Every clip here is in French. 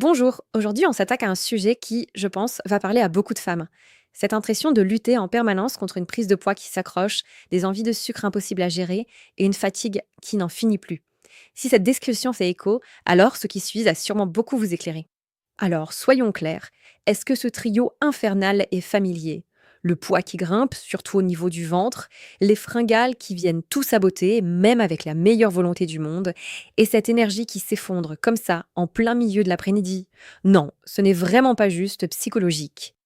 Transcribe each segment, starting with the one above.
Bonjour, aujourd'hui on s'attaque à un sujet qui, je pense, va parler à beaucoup de femmes. Cette impression de lutter en permanence contre une prise de poids qui s'accroche, des envies de sucre impossibles à gérer et une fatigue qui n'en finit plus. Si cette discussion fait écho, alors ce qui suit va sûrement beaucoup vous éclairer. Alors, soyons clairs, est-ce que ce trio infernal est familier? Le poids qui grimpe, surtout au niveau du ventre, les fringales qui viennent tout saboter, même avec la meilleure volonté du monde, et cette énergie qui s'effondre comme ça, en plein milieu de l'après-midi. Non, ce n'est vraiment pas juste psychologique.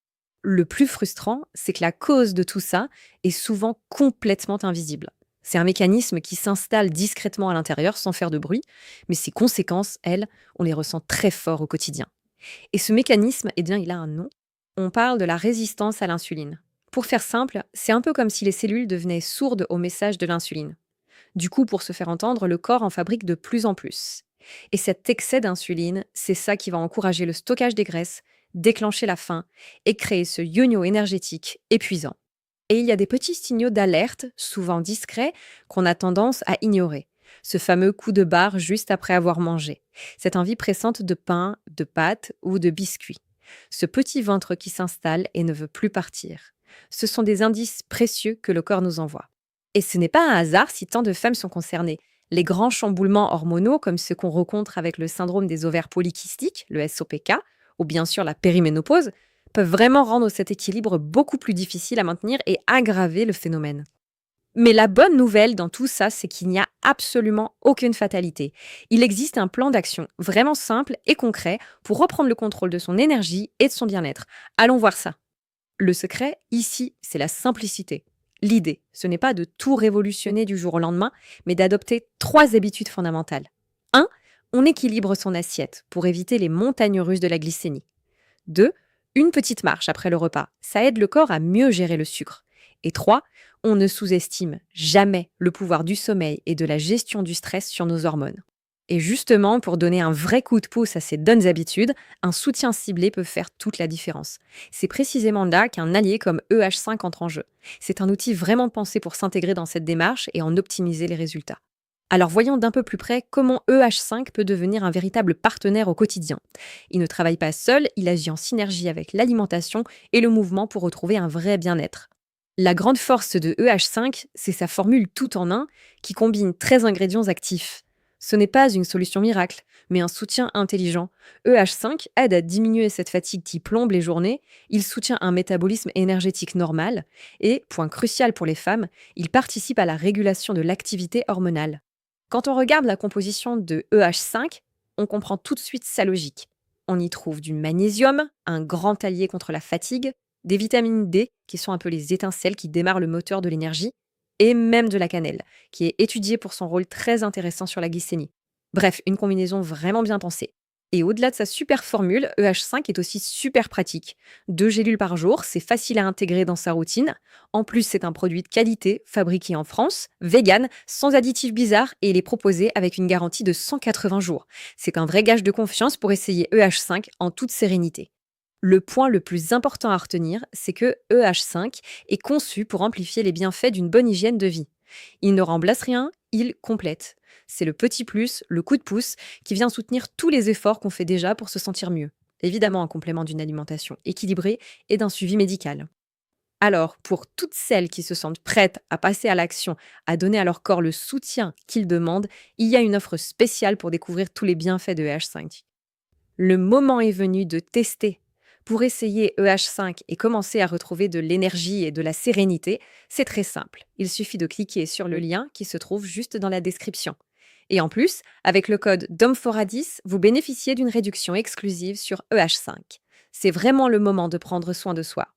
Le plus frustrant, c'est que la cause de tout ça est souvent complètement invisible. C'est un mécanisme qui s'installe discrètement à l'intérieur sans faire de bruit, mais ses conséquences, elles, on les ressent très fort au quotidien. Et ce mécanisme, eh bien, il a un nom. On parle de la résistance à l'insuline. Pour faire simple, c'est un peu comme si les cellules devenaient sourdes au message de l'insuline. Du coup, pour se faire entendre, le corps en fabrique de plus en plus. Et cet excès d'insuline, c'est ça qui va encourager le stockage des graisses, déclencher la faim et créer ce yo-yo énergétique épuisant. Et il y a des petits signaux d'alerte, souvent discrets, qu'on a tendance à ignorer. Ce fameux coup de barre juste après avoir mangé. Cette envie pressante de pain, de pâtes ou de biscuits. Ce petit ventre qui s'installe et ne veut plus partir. Ce sont des indices précieux que le corps nous envoie. Et ce n'est pas un hasard si tant de femmes sont concernées. Les grands chamboulements hormonaux, comme ceux qu'on rencontre avec le syndrome des ovaires polykystiques, le SOPK, ou bien sûr la périménopause, peuvent vraiment rendre cet équilibre beaucoup plus difficile à maintenir et aggraver le phénomène. Mais la bonne nouvelle dans tout ça, c'est qu'il n'y a absolument aucune fatalité. Il existe un plan d'action vraiment simple et concret pour reprendre le contrôle de son énergie et de son bien-être. Allons voir ça. Le secret, ici, c'est la simplicité. L'idée, ce n'est pas de tout révolutionner du jour au lendemain, mais d'adopter 3 habitudes fondamentales. 1. On équilibre son assiette pour éviter les montagnes russes de la glycémie. 2. Une petite marche après le repas. Ça aide le corps à mieux gérer le sucre. Et 3. On ne sous-estime jamais le pouvoir du sommeil et de la gestion du stress sur nos hormones. Et justement, pour donner un vrai coup de pouce à ces bonnes habitudes, un soutien ciblé peut faire toute la différence. C'est précisément là qu'un allié comme EH5 entre en jeu. C'est un outil vraiment pensé pour s'intégrer dans cette démarche et en optimiser les résultats. Alors voyons d'un peu plus près comment EH5 peut devenir un véritable partenaire au quotidien. Il ne travaille pas seul, il agit en synergie avec l'alimentation et le mouvement pour retrouver un vrai bien-être. La grande force de EH5, c'est sa formule tout en un qui combine 13 ingrédients actifs. Ce n'est pas une solution miracle, mais un soutien intelligent. EH5 aide à diminuer cette fatigue qui plombe les journées, il soutient un métabolisme énergétique normal et, point crucial pour les femmes, il participe à la régulation de l'activité hormonale. Quand on regarde la composition de EH5, on comprend tout de suite sa logique. On y trouve du magnésium, un grand allié contre la fatigue, des vitamines D, qui sont un peu les étincelles qui démarrent le moteur de l'énergie, et même de la cannelle, qui est étudiée pour son rôle très intéressant sur la glycémie. Bref, une combinaison vraiment bien pensée. Et au-delà de sa super formule, EH5 est aussi super pratique. 2 gélules par jour, c'est facile à intégrer dans sa routine. En plus, c'est un produit de qualité, fabriqué en France, vegan, sans additifs bizarres, et il est proposé avec une garantie de 180 jours. C'est un vrai gage de confiance pour essayer EH5 en toute sérénité. Le point le plus important à retenir, c'est que EH5 est conçu pour amplifier les bienfaits d'une bonne hygiène de vie. Il ne remplace rien, il complète. C'est le petit plus, le coup de pouce, qui vient soutenir tous les efforts qu'on fait déjà pour se sentir mieux. Évidemment en complément d'une alimentation équilibrée et d'un suivi médical. Alors, pour toutes celles qui se sentent prêtes à passer à l'action, à donner à leur corps le soutien qu'ils demandent, il y a une offre spéciale pour découvrir tous les bienfaits de EH5. Le moment est venu de tester. Pour essayer EH5 et commencer à retrouver de l'énergie et de la sérénité, c'est très simple. Il suffit de cliquer sur le lien qui se trouve juste dans la description. Et en plus, avec le code DOMFORA10, vous bénéficiez d'une réduction exclusive sur EH5. C'est vraiment le moment de prendre soin de soi.